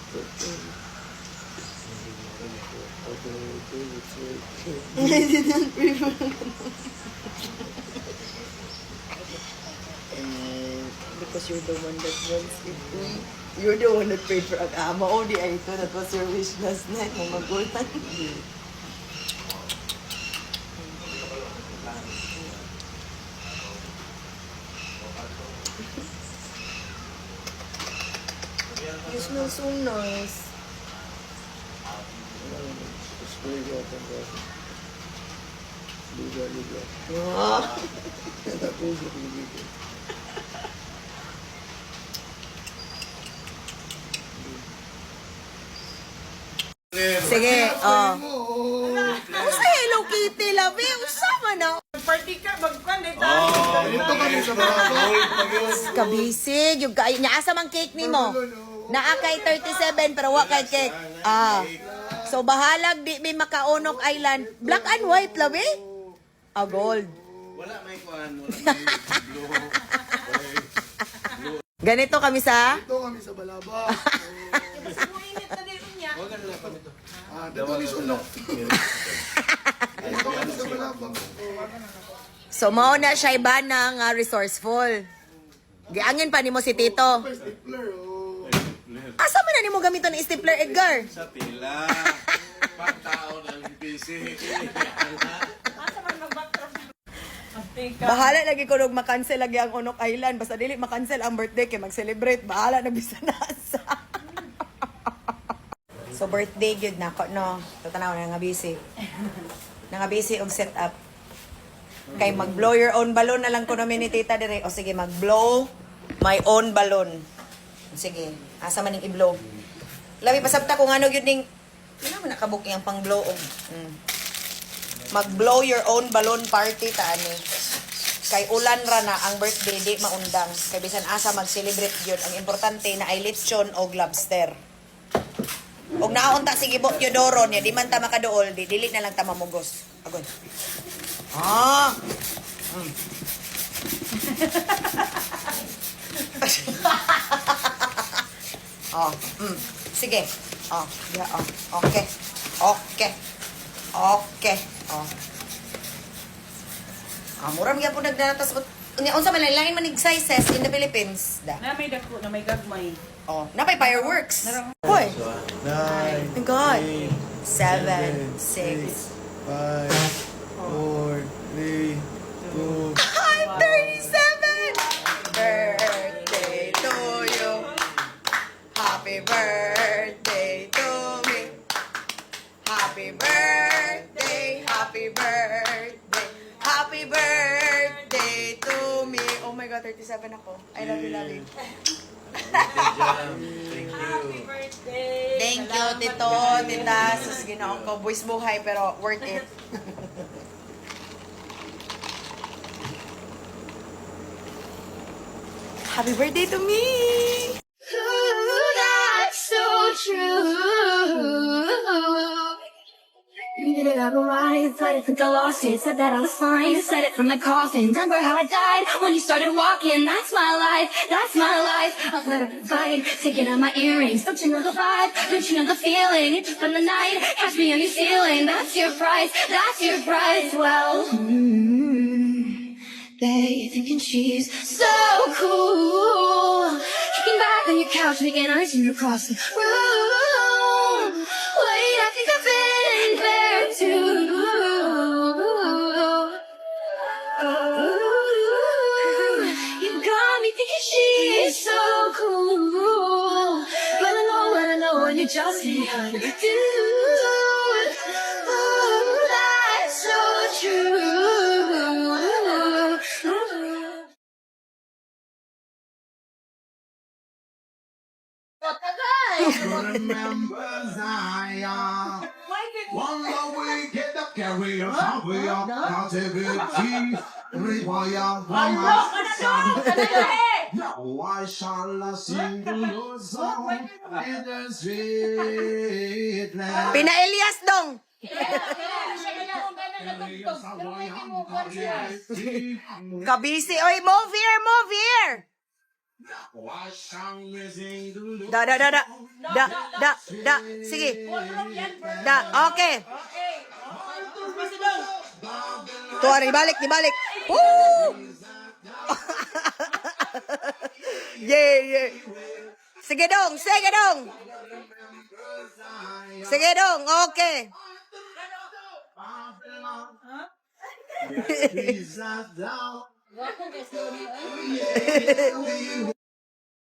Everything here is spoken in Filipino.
I didn't prefer. Because you're the one that wants it to. You're the one that prayed for ang ama. Oh, di ay ito. That was your wish last night. Mga magulan. You smell so nice. Wow. Sige, oh. Usa Hello Kitty, labi. Usa man na. Party ka, magkwan dito. Ito kami sa mga Kabisig, yung kay nya asa man cake nimo. Naa kay 37 pero wa kay cake. Ah. So bahalag di mi makaunok island. Black and white labi. Ah, gold. Wala may kuan, wala may blue. Ganito kami sa Ito kami sa Balaba. Init na din niya. Huwag na lang kami to. Dito ni Sunok. Ito kami sa Balaba. So mao na siya iba ng resourceful. Giangin pa nimo si Tito. Stapler, oh. Asa man na nimo gamiton ng stapler, Edgar? Sa pila. Pagtao ng busy. Asa man mag-backtrack? Magtika. Bahala lagi ko nung makancel lagi ang Unok Island. Basta dili makancel ang birthday kay mag-celebrate. Bahala na bisa nasa. So birthday gyud nako no. Tatanaw na nga busy. Nga busy og setup. Kay mag-blow your own balloon na lang ko namin ni Tita dire. O sige, mag-blow my own balloon. Sige, asa man ning i-blow. Labi pasabta ko ngano gyud ning wala man nakabuking ang pang-blow og. Mag-blow your own balloon party ta ani. Kay ulan ra na ang birthday di maundang. Kay bisan asa mag-celebrate gyud. Ang importante na ay lechon o lobster. Og naunta sige bo Teodoro niya di man ta makaduol di dili na lang ta mamugos. Agon. Ah. Oh, sige. Oh, yeah, oh. Okay. Okay. Okay. Oh. Mura mga po nagdanatas. Unsa man lain man sizes in the Philippines. Da. Na may dako, na may gagmay. Oh, napay fireworks. Hoy. 9, My God. 7, 6. 5, 4, 3, 2. I'm 37! Birthday to you. Happy birthday to me. Happy birthday, happy birthday. Happy birthday to me. Oh my God, 37 ako. I love you, love you. Thank Happy you. birthday. Thank you, Tito, Tita. Sus, ginaon ko. Boys buhay, pero worth it. Happy birthday to me! Ooh, that's so true. You did it all right, said it, think I lost it, said that I was fine, said it from the coffin. Remember how I died when you started walking? That's my life, that's my life. I'll let it fight, taking out my earrings. Don't you know the vibe? Don't you know the feeling? From the night, catch me on your ceiling. That's your price, that's your price. Well, they thinking she's so cool. Kicking back on your couch, making eyes from across the room. Wait, I think I've been there too. You got me thinking she's so cool. But I know when you just ain't how to do. Oh, that's so true. Remember Zion. One love we get the carrier, we are positivity. Require one why shall I sing the Lord's song in the sweet land? Pina Elias dong! Kabisi. Oy, move here, move here! Why shall we sing the Lord's Da. Da. Sige. Pulrok yan, Bert. Da. Okay. Okay. Kasi daw. Tuwa, dibalik. Woo! Yeah. Sige dong. Okay. Please, I don't.